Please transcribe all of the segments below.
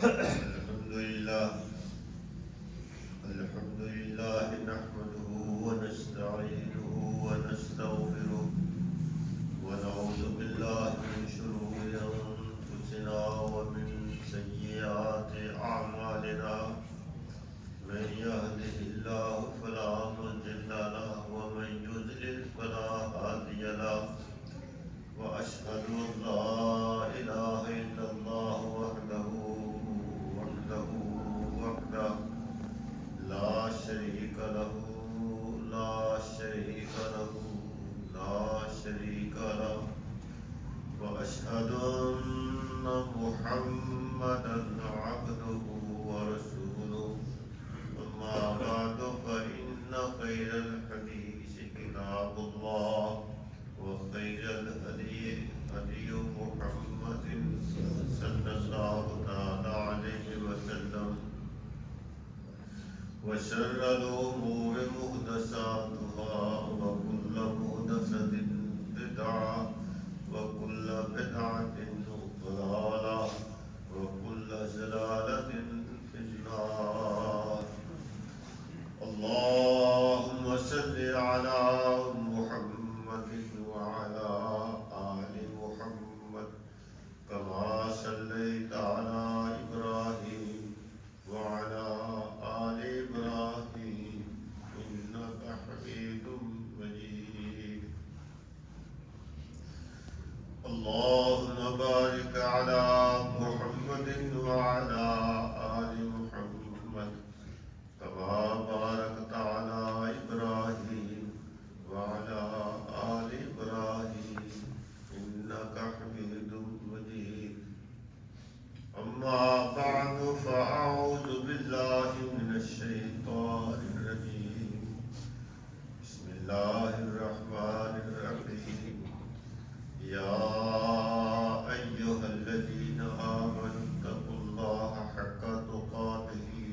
अल्हम्दुलिल्लाह नहमदुहु व नस्तईनुहु व नस्तगफिरुह व नऊज़ु बिल्लाहि मिन शुरूरि अंफुसिना व मिन सय्यिआति अअमालिना मन यहदिहिल्लाहु फला मुज़िल्ल लहु व मन युज़लिल फला हादिय लहु व अशहदु अन ला इलाहा इल्लल्लाह वहदहु ला शरीक लहु ला शरीक लहु व अशहदु अन्न मुहम्मदन अब्दुहु व रसूलुहु अम्मा बअदु फ़इन्न खैरल हदीस किताबुल्लाह व खैरल हदी हदी मुहम्मदिन सल्लल्लाहु तआला अलैहि वसल्लम व शर्रल उमूरि मुहदसातुहा व कुल्लु मुहदसतिन बिदअह व कुल्लु बिदअतिन ज़लालह व कुल्लु ज़लालतिन फिन्नार। अल्लाहुम्मा सल्लि अला मुहम्मदिन व अला आलि मुहम्मद कमा सल्लैता अला इब्राहीम व अला आलि इब्राहीम इन्नका हमीदुम मजीद। अल्लाहुम्मा बारिक अला मुहम्मदिन व अला आलि मुहम्मद कमा बारकता अला इब्राहीम व अला आलि इब्राहीम इन्नका हमीदुम मजीद। अम्मा बअदु फ़अऊज़ु बिल्लाहि मिनश शैतानिर रजीम। बिस्मिल्लाहिर रहमानिर रहीम। या अय्युहल्लज़ीना आमनुत्तक़ुल्लाहा हक़्क़ तुक़ातिही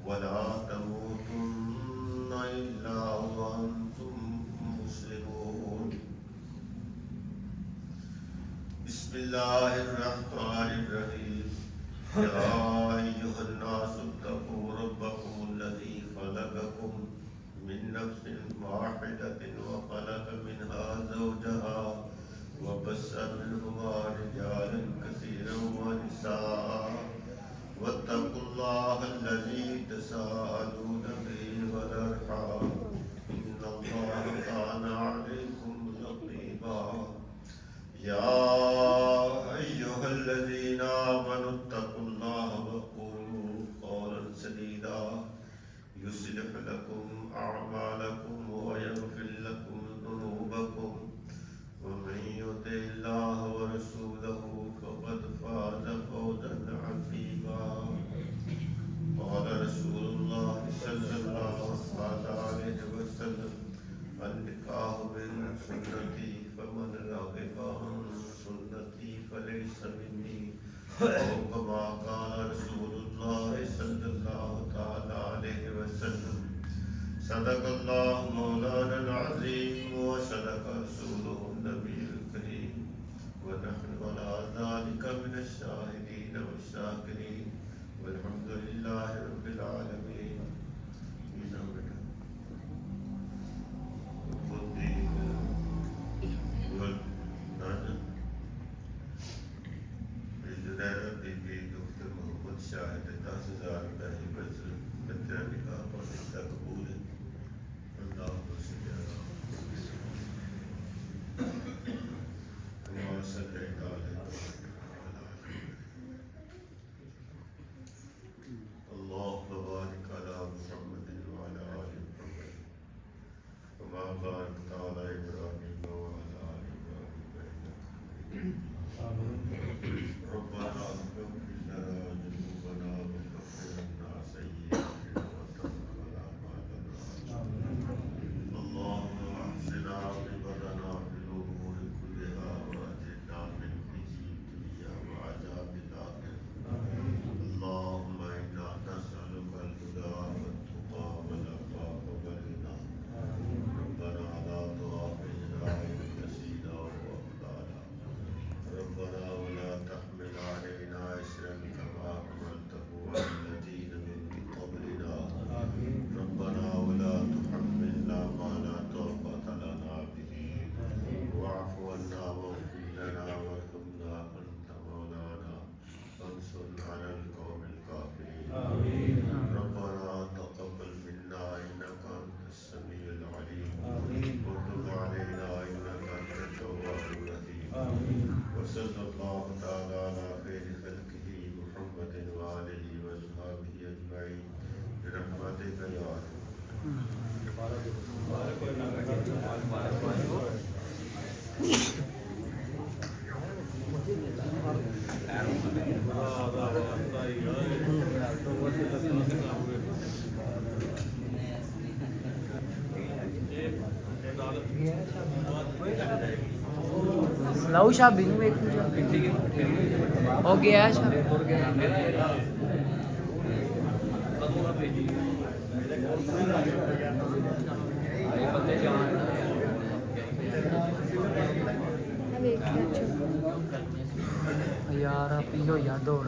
व ला तमूतुन्ना इल्ला व अंतुम मुस्लिमून। बिस्मिल्लाहिर रहमानिर रहीम। या अय्युहन्नासु इत्तक़ू रब्बकुमुल्लज़ी ख़लक़कुम मिन नफ्सिन वाहिदतिन व ख़लक़ मिन्हा ज़ौजहा व बस्सा मिन्हुमा रिजालन कसीरन व निसाअ वत्तक़ुल्लाहल्लज़ी तसाअलून बिही वल अर्हाम इन्नल्लाहा काना अलैकुम रक़ीबा। या अय्युहल्लज़ीना आमनुत्तक़ुल्लाहा व क़ूलू क़ौलन सदीदा युस्लिह लकुम अअमालकुम व यग़फिर लकुम ज़ुनूबकुम व मन युतिइल्लाह व रसूलहु फ़क़द फ़ाज़ फ़ौज़न अज़ीमा। क़ाल रसूलुल्लाह सल्लल्लाहु अलैहि वसल्लम अन-निकाहु मिन सुन्नती फमन रग़िबा अन सुन्नती फलैसा मिन्नी औ कमा क़ाल रसूलुल्लाह सल्लल्लाहु तआला अलैहि वसल्लम। सदक़ल्लाहु मौलानल अज़ीम व सदक़ रसूलुहुन नबियुल करीम व नहनु अला ज़ालिका मिनश शाहिदीन वश-शाकिरीन वल्हम्दुलिल्लाहि रब्बिल आलमीन। शाहिद 10,000 रुपये की बचत बच्चा निकाह और रिश्ता कबूल है। अल्लाह ਆਉ ਸ਼ਾਬੀ ਨੂੰ ਵੇਖੂ ਹੋ ਗਿਆ ਸ਼ਾਬੀ ਯਾਰ ਆਪੀ ਹੋਇਆ ਦੌੜ